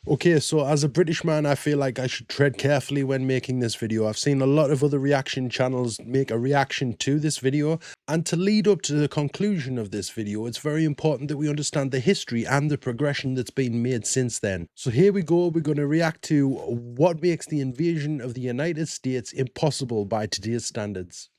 Okay, so as a British man, I feel like I should tread carefully when making this video. I've seen a lot of other reaction channels make a reaction to this video, and to lead up to the conclusion of this video, it's very important that we understand the history and the progression that's been made since then. So here we go, we're going to react to what makes the invasion of the United States impossible by today's standards.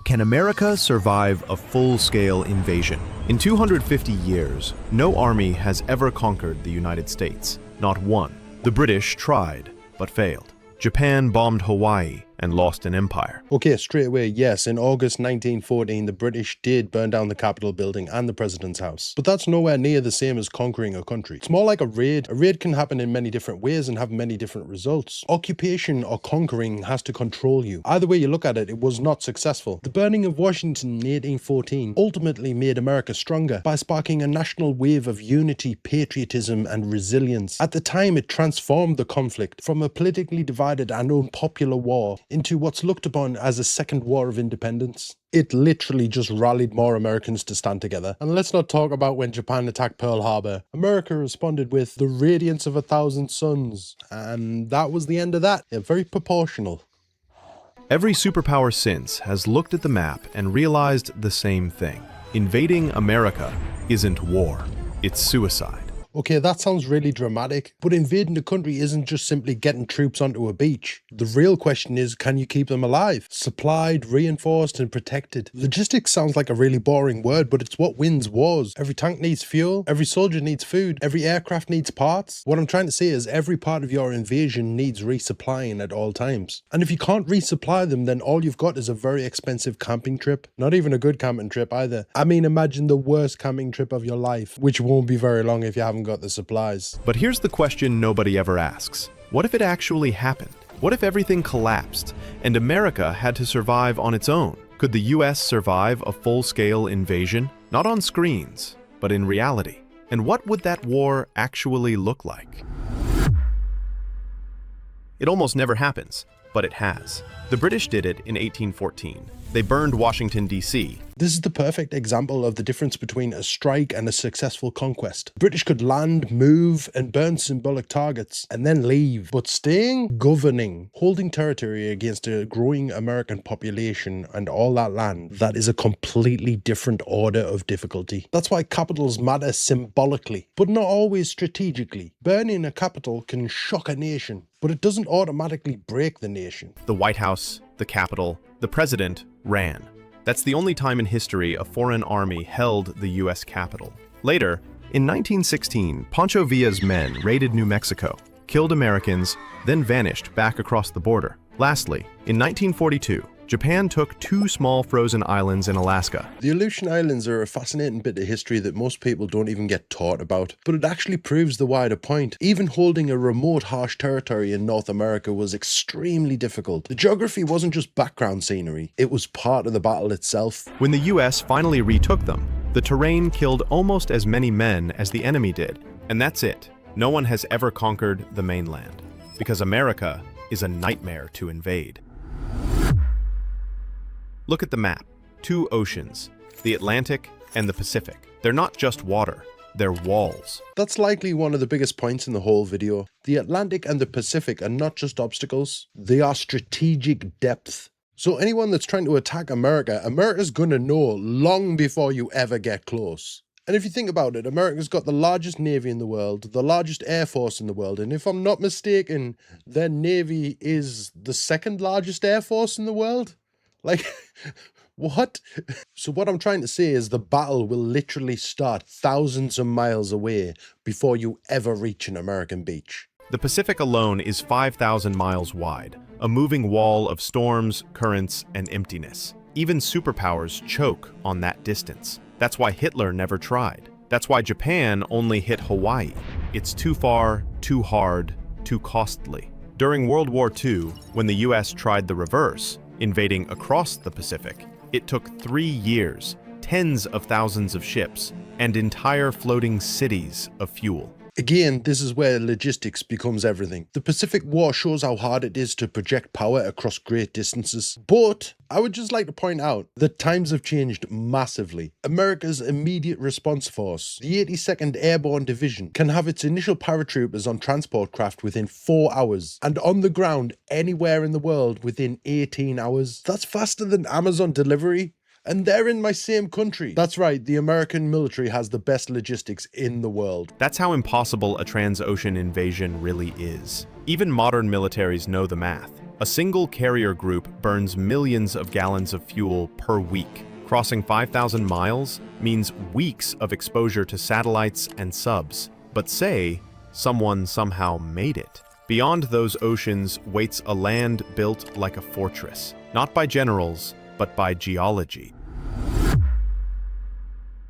Can America survive a full-scale invasion? In 250 years, no army has ever conquered the United States. Not one. The British tried, but failed. Japan bombed Hawaii and lost an empire. Okay, straight away, yes, in August 1914, the British did burn down the Capitol building and the President's house. But that's nowhere near the same as conquering a country. It's more like a raid. A raid can happen in many different ways and have many different results. Occupation or conquering has to control you. Either way you look at it, it was not successful. The burning of Washington in 1814 ultimately made America stronger by sparking a national wave of unity, patriotism, and resilience. At the time, it transformed the conflict from a politically divided and unpopular war into what's looked upon as a second war of independence. It literally just rallied more Americans to stand together. And let's not talk about when Japan attacked Pearl Harbor. America responded with the radiance of 1,000 suns. And that was the end of that. Yeah, very proportional. Every superpower since has looked at the map and realized the same thing. Invading America isn't war, it's suicide. Okay, that sounds really dramatic, but invading the country isn't just simply getting troops onto a beach. The real question is, can you keep them alive? Supplied, reinforced, and protected. Logistics sounds like a really boring word, but it's what wins wars. Every tank needs fuel, every soldier needs food, every aircraft needs parts. What I'm trying to say is every part of your invasion needs resupplying at all times. And if you can't resupply them, then all you've got is a very expensive camping trip. Not even a good camping trip either. I mean, imagine the worst camping trip of your life, which won't be very long if you haven't got the supplies. But here's the question nobody ever asks. What if it actually happened? What if everything collapsed and America had to survive on its own? Could the US survive a full-scale invasion? Not on screens, but in reality. And what would that war actually look like? It almost never happens, but it has. The British did it in 1814. They burned Washington, D.C. This is the perfect example of the difference between a strike and a successful conquest. The British could land, move, and burn symbolic targets, and then leave. But staying, governing, holding territory against a growing American population and all that land, that is a completely different order of difficulty. That's why capitals matter symbolically, but not always strategically. Burning a capital can shock a nation, but it doesn't automatically break the nation. The White House, the Capitol, the president ran. That's the only time in history a foreign army held the U.S. Capitol. Later, in 1916, Pancho Villa's men raided New Mexico, killed Americans, then vanished back across the border. Lastly, in 1942, Japan took 2 small frozen islands in Alaska. The Aleutian Islands are a fascinating bit of history that most people don't even get taught about, but it actually proves the wider point. Even holding a remote, harsh territory in North America was extremely difficult. The geography wasn't just background scenery, it was part of the battle itself. When the US finally retook them, the terrain killed almost as many men as the enemy did. And that's it. No one has ever conquered the mainland, because America is a nightmare to invade. Look at the map. 2 oceans, the Atlantic and the Pacific. They're not just water, they're walls. That's likely one of the biggest points in the whole video. The Atlantic and the Pacific are not just obstacles, they are strategic depth. So anyone that's trying to attack America, America's gonna know long before you ever get close. And if you think about it, America's got the largest navy in the world, the largest air force in the world, and if I'm not mistaken, their navy is the 2nd largest air force in the world? Like, what? So what I'm trying to say is the battle will literally start thousands of miles away before you ever reach an American beach. The Pacific alone is 5,000 miles wide, a moving wall of storms, currents, and emptiness. Even superpowers choke on that distance. That's why Hitler never tried. That's why Japan only hit Hawaii. It's too far, too hard, too costly. During World War II, when the US tried the reverse, invading across the Pacific, it took 3 years, tens of thousands of ships, and entire floating cities of fuel. Again, this is where logistics becomes everything. The Pacific War shows how hard it is to project power across great distances. But I would just like to point out that times have changed massively. America's immediate response force, the 82nd Airborne Division, can have its initial paratroopers on transport craft within 4 hours and on the ground anywhere in the world within 18 hours. That's faster than Amazon delivery. And they're in my same country. That's right, the American military has the best logistics in the world. That's how impossible a trans-ocean invasion really is. Even modern militaries know the math. A single carrier group burns millions of gallons of fuel per week. Crossing 5,000 miles means weeks of exposure to satellites and subs. But say, someone somehow made it. Beyond those oceans waits a land built like a fortress, not by generals, but by geology.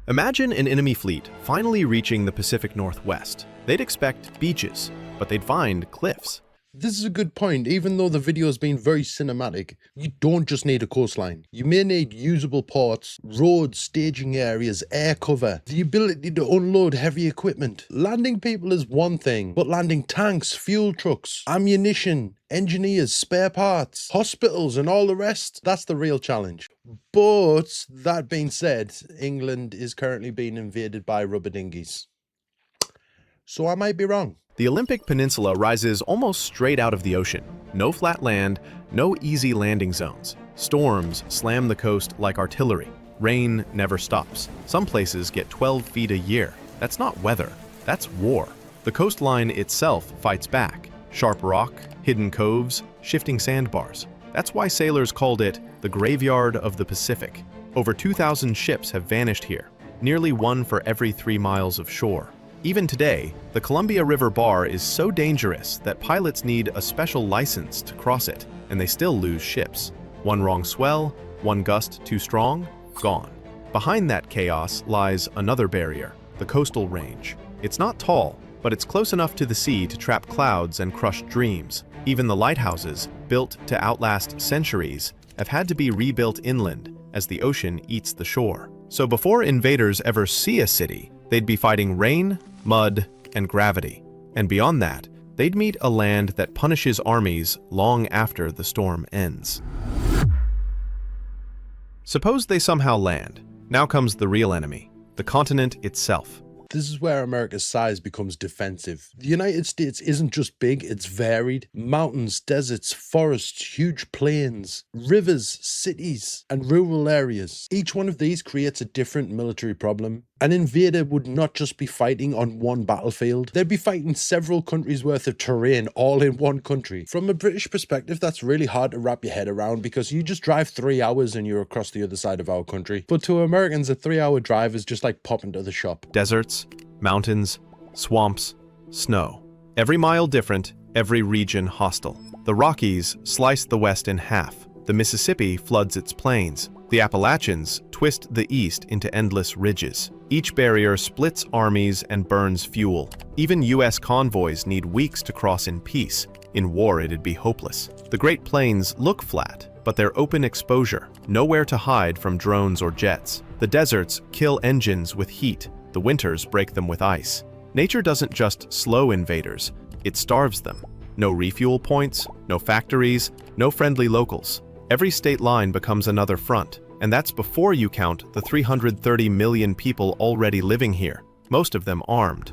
Imagine an enemy fleet finally reaching the Pacific Northwest. They'd expect beaches, but they'd find cliffs. This is a good point. Even though the video has been very cinematic, you don't just need a coastline. You may need usable ports, roads, staging areas, air cover, the ability to unload heavy equipment. Landing people is one thing, but landing tanks, fuel trucks, ammunition, engineers, spare parts, hospitals and all the rest, that's the real challenge. But that being said, England is currently being invaded by rubber dinghies. So I might be wrong. The Olympic Peninsula rises almost straight out of the ocean. No flat land, no easy landing zones. Storms slam the coast like artillery. Rain never stops. Some places get 12 feet a year. That's not weather, that's war. The coastline itself fights back. Sharp rock, hidden coves, shifting sandbars. That's why sailors called it the graveyard of the Pacific. Over 2,000 ships have vanished here, nearly one for every 3 miles of shore. Even today, the Columbia River Bar is so dangerous that pilots need a special license to cross it, and they still lose ships. One wrong swell, one gust too strong, gone. Behind that chaos lies another barrier, the coastal range. It's not tall, but it's close enough to the sea to trap clouds and crush dreams. Even the lighthouses, built to outlast centuries, have had to be rebuilt inland as the ocean eats the shore. So before invaders ever see a city, they'd be fighting rain, mud, and gravity. And beyond that, they'd meet a land that punishes armies long after the storm ends. Suppose they somehow land. Now comes the real enemy, the continent itself. This is where America's size becomes defensive. The United States isn't just big, it's varied. Mountains, deserts, forests, huge plains, rivers, cities, and rural areas. Each one of these creates a different military problem. An invader would not just be fighting on one battlefield, they'd be fighting several countries worth of terrain all in one country. From a British perspective, that's really hard to wrap your head around because you just drive 3 hours and you're across the other side of our country. But to Americans, a 3-hour drive is just like popping to the shop. Deserts, mountains, swamps, snow. Every mile different, every region hostile. The Rockies slice the West in half. The Mississippi floods its plains. The Appalachians twist the East into endless ridges. Each barrier splits armies and burns fuel. Even U.S. convoys need weeks to cross in peace. In war, it'd be hopeless. The Great Plains look flat, but they're open exposure, nowhere to hide from drones or jets. The deserts kill engines with heat. The winters break them with ice. Nature doesn't just slow invaders, it starves them. No refuel points, no factories, no friendly locals. Every state line becomes another front, and that's before you count the 330 million people already living here, most of them armed.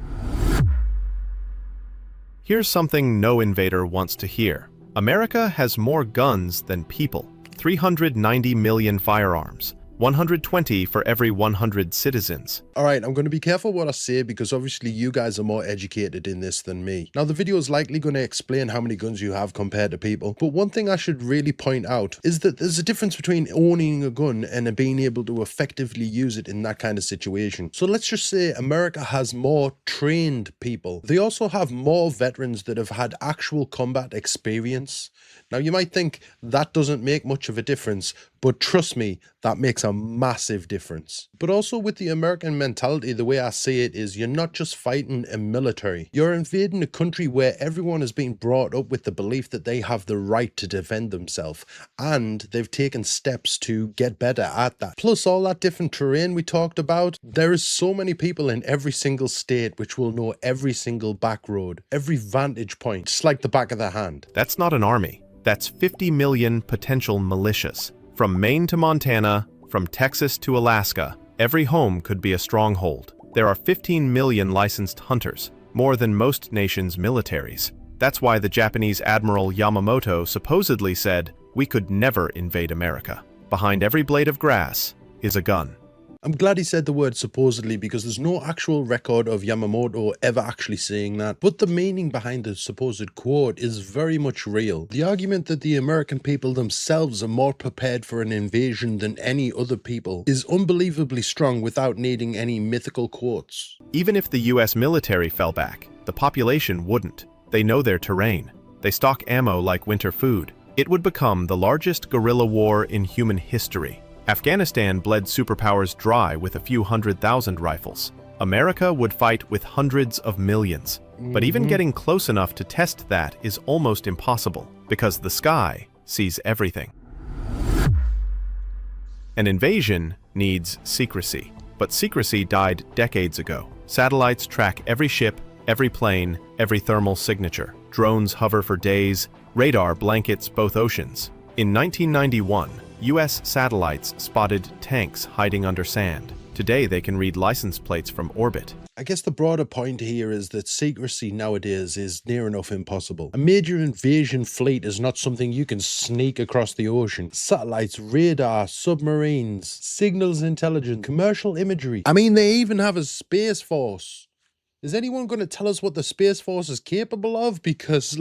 Here's something no invader wants to hear. America has more guns than people. 390 million firearms. 120 for every 100 citizens. Alright, I'm going to be careful what I say because obviously you guys are more educated in this than me. Now the video is likely going to explain how many guns you have compared to people, but one thing I should really point out is that there's a difference between owning a gun and being able to effectively use it in that kind of situation. So let's just say America has more trained people. They also have more veterans that have had actual combat experience. Now you might think that doesn't make much of a difference, But trust me, that makes a massive difference. But also with the American mentality, the way I see it is you're not just fighting a military. You're invading a country where everyone has been brought up with the belief that they have the right to defend themselves. And they've taken steps to get better at that. Plus all that different terrain we talked about, there is so many people in every single state which will know every single back road, every vantage point, just like the back of their hand. That's not an army. That's 50 million potential militias. From Maine to Montana, from Texas to Alaska, every home could be a stronghold. There are 15 million licensed hunters, more than most nations' militaries. That's why the Japanese Admiral Yamamoto supposedly said, "We could never invade America. Behind every blade of grass is a gun." I'm glad he said the word supposedly because there's no actual record of Yamamoto ever actually saying that, but the meaning behind the supposed quote is very much real. The argument that the American people themselves are more prepared for an invasion than any other people is unbelievably strong without needing any mythical quotes. Even if the US military fell back, the population wouldn't. They know their terrain. They stock ammo like winter food. It would become the largest guerrilla war in human history. Afghanistan bled superpowers dry with a few 100,000 rifles. America would fight with hundreds of millions. But even getting close enough to test that is almost impossible, because the sky sees everything. An invasion needs secrecy, but secrecy died decades ago. Satellites track every ship, every plane, every thermal signature. Drones hover for days. Radar blankets both oceans. In 1991, US satellites spotted tanks hiding under sand. Today they can read license plates from orbit. I guess the broader point here is that secrecy nowadays is near enough impossible. A major invasion fleet is not something you can sneak across the ocean. Satellites, radar, submarines, signals intelligence, commercial imagery. I mean, they even have a space force. Is anyone going to tell us what the space force is capable of? Because,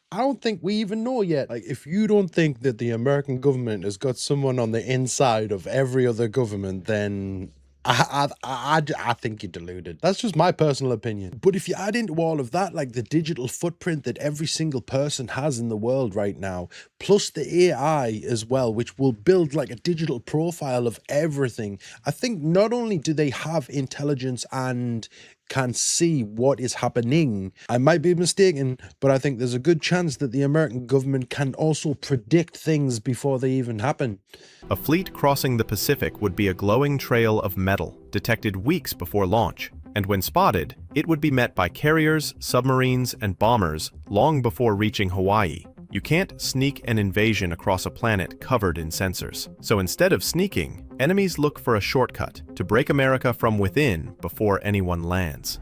I don't think we even know yet. If you don't think that the American government has got someone on the inside of every other government, then I think you're deluded. That's just my personal opinion. But if you add into all of that, the digital footprint that every single person has in the world right now, plus the AI as well, which will build a digital profile of everything, I think not only do they have intelligence and can see what is happening. I might be mistaken, but I think there's a good chance that the American government can also predict things before they even happen. A fleet crossing the Pacific would be a glowing trail of metal, detected weeks before launch. And when spotted, it would be met by carriers, submarines, and bombers long before reaching Hawaii. You can't sneak an invasion across a planet covered in sensors. So instead of sneaking, enemies look for a shortcut to break America from within before anyone lands.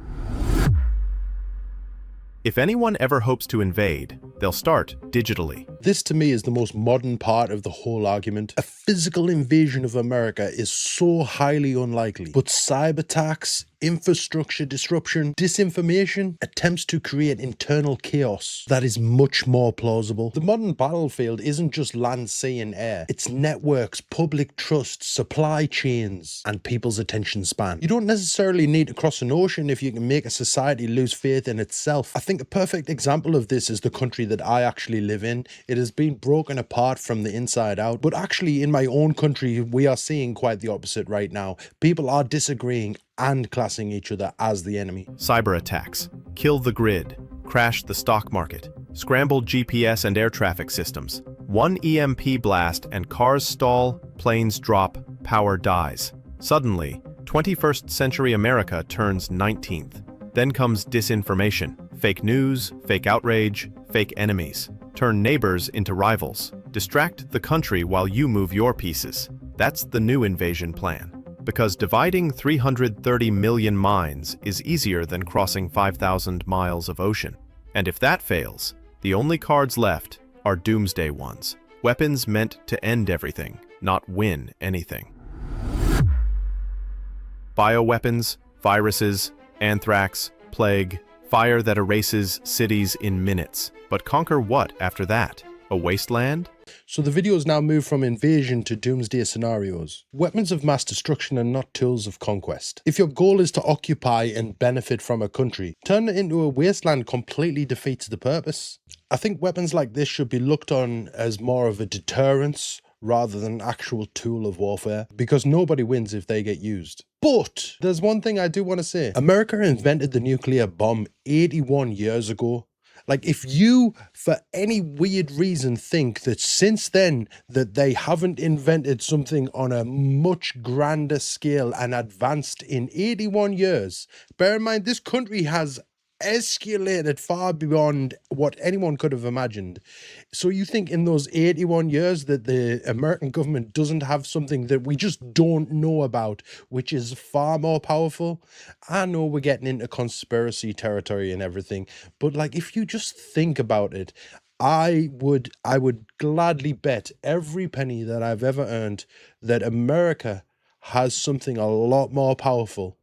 If anyone ever hopes to invade, they'll start digitally. This to me is the most modern part of the whole argument. A physical invasion of America is so highly unlikely, but cyber attacks, infrastructure disruption, disinformation, attempts to create internal chaos, that is much more plausible. The modern battlefield isn't just land, sea, and air. It's networks, public trust, supply chains, and people's attention span. You don't necessarily need to cross an ocean if you can make a society lose faith in itself. I think a perfect example of this is the country that I actually live in. It has been broken apart from the inside out, but actually in my own country, we are seeing quite the opposite right now. People are disagreeing and classing each other as the enemy. Cyber attacks, kill the grid, crash the stock market, scramble GPS and air traffic systems. One EMP blast and cars stall, planes drop, power dies. Suddenly, 21st century America turns 19th. Then comes disinformation, fake news, fake outrage, fake enemies. Turn neighbors into rivals. Distract the country while you move your pieces. That's the new invasion plan. Because dividing 330 million minds is easier than crossing 5,000 miles of ocean. And if that fails, the only cards left are doomsday ones. Weapons meant to end everything, not win anything. Bioweapons, viruses, anthrax, plague, fire that erases cities in minutes. But conquer what after that? A wasteland? So the video has now moved from invasion to doomsday scenarios. Weapons of mass destruction are not tools of conquest. If your goal is to occupy and benefit from a country, turning it into a wasteland completely defeats the purpose. I think weapons like this should be looked on as more of a deterrence rather than an actual tool of warfare, because nobody wins if they get used. But there's one thing I do want to say. America invented the nuclear bomb 81 years ago. Like, if you, for any weird reason, think that since then that they haven't invented something on a much grander scale and advanced in 81 years, bear in mind this country has escalated far beyond what anyone could have imagined. So you think in those 81 years that the American government doesn't have something that we just don't know about, which is far more powerful? I know we're getting into conspiracy territory and everything, but like, if you just think about it, I would gladly bet every penny that I've ever earned that America has something a lot more powerful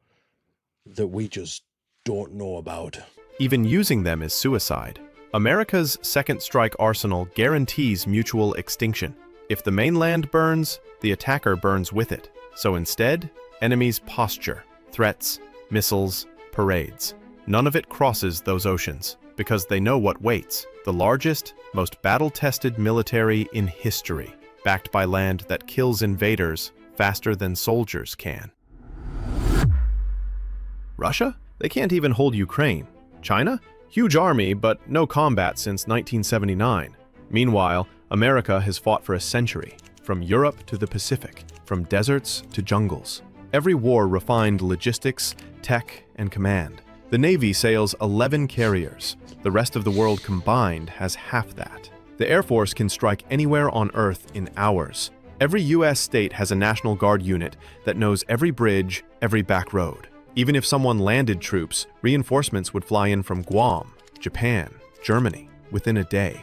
that we just don't know about. Even using them is suicide. America's second strike arsenal guarantees mutual extinction. If the mainland burns, the attacker burns with it. So instead, enemies posture, threats, missiles, parades. None of it crosses those oceans, because they know what waits. The largest, most battle-tested military in history, backed by land that kills invaders faster than soldiers can. Russia? They can't even hold Ukraine. China? Huge army, but no combat since 1979. Meanwhile, America has fought for a century, from Europe to the Pacific, from deserts to jungles. Every war refined logistics, tech, and command. The Navy sails 11 carriers. The rest of the world combined has half that. The Air Force can strike anywhere on Earth in hours. Every U.S. state has a National Guard unit that knows every bridge, every back road. Even if someone landed troops, reinforcements would fly in from Guam, Japan, Germany, within a day.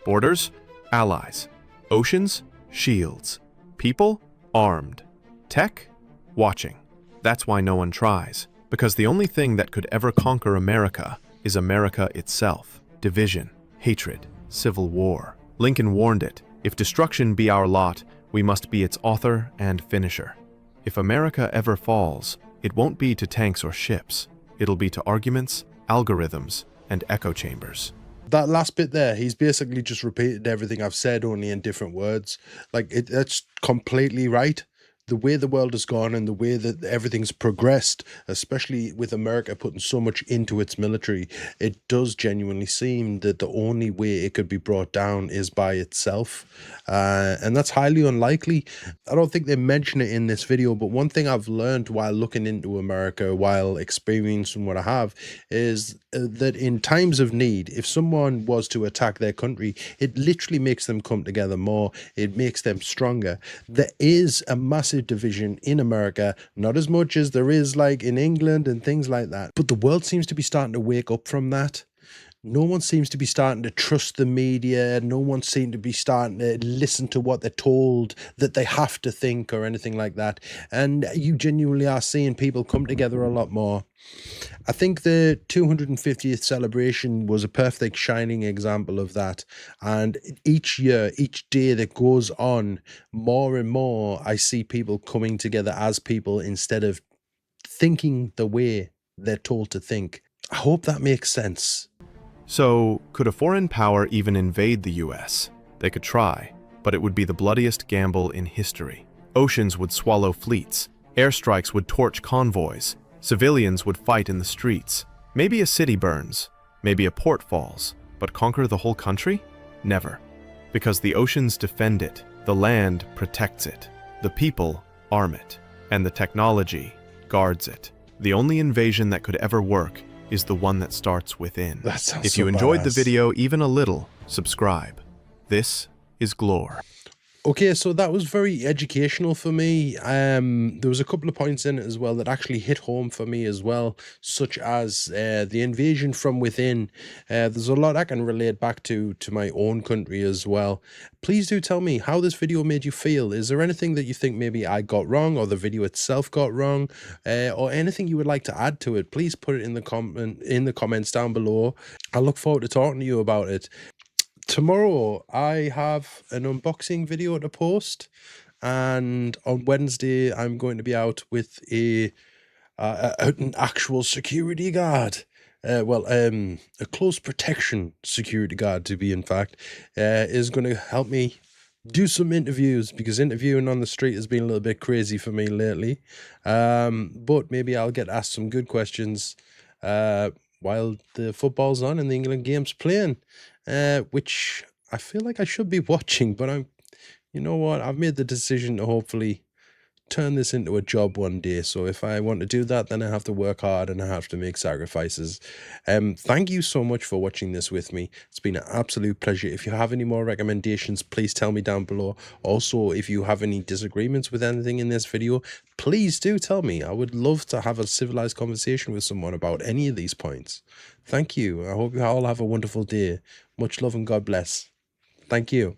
Borders? Allies. Oceans? Shields. People? Armed. Tech? Watching. That's why no one tries. Because the only thing that could ever conquer America is America itself. Division, hatred, civil war. Lincoln warned it. If destruction be our lot, we must be its author and finisher. If America ever falls, it won't be to tanks or ships. It'll be to arguments, algorithms, and echo chambers. That last bit there, he's basically just repeated everything I've said, only in different words. Like, that's completely right. The way the world has gone and the way that everything's progressed, especially with America putting so much into its military, it does genuinely seem that the only way it could be brought down is by itself. And that's highly unlikely. I don't think they mention it in this video, but one thing I've learned while looking into America, while experiencing what I have, is that in times of need, if someone was to attack their country, it literally makes them come together more. It makes them stronger. There is a massive division in America, not as much as there is like in England and things like that, but the world seems to be starting to wake up from that. No one seems to be starting to trust the media. No one seems to be starting to listen to what they're told that they have to think or anything like that. And you genuinely are seeing people come together a lot more. I think the 250th celebration was a perfect shining example of that. And each year, each day that goes on, more and more, I see people coming together as people instead of thinking the way they're told to think. I hope that makes sense. So, could a foreign power even invade the US? They could try, but it would be the bloodiest gamble in history. Oceans would swallow fleets, airstrikes would torch convoys, civilians would fight in the streets. Maybe a city burns, maybe a port falls, but conquer the whole country? Never. Because the oceans defend it, the land protects it, the people arm it, and the technology guards it. The only invasion that could ever work is the one that starts within. That sounds If you so enjoyed the badass. video even a little, subscribe. This is Glore. Okay, so that was very educational for me. There was a couple of points in it as well that actually hit home for me as well, such as the invasion from within. There's a lot I can relate back to my own country as well. Please do tell me how this video made you feel. Is there anything that you think maybe I got wrong or the video itself got wrong, or anything you would like to add to it? Please put it in the comments down below. I look forward to talking to you about it. Tomorrow I have an unboxing video to post, and on Wednesday I'm going to be out with an actual security guard. A close protection security guard, to be in fact, is going to help me do some interviews, because interviewing on the street has been a little bit crazy for me lately. But maybe I'll get asked some good questions while the football's on and the England game's playing, which I feel like I should be watching. But you know what? I've made the decision to hopefully turn this into a job one day. So if I want to do that, then I have to work hard and I have to make sacrifices. Thank you so much for watching this with me. It's been an absolute pleasure. If you have any more recommendations, please tell me down below. Also, if you have any disagreements with anything in this video, please do tell me. I would love to have a civilized conversation with someone about any of these points. Thank you. I hope you all have a wonderful day. Much love and God bless. Thank you.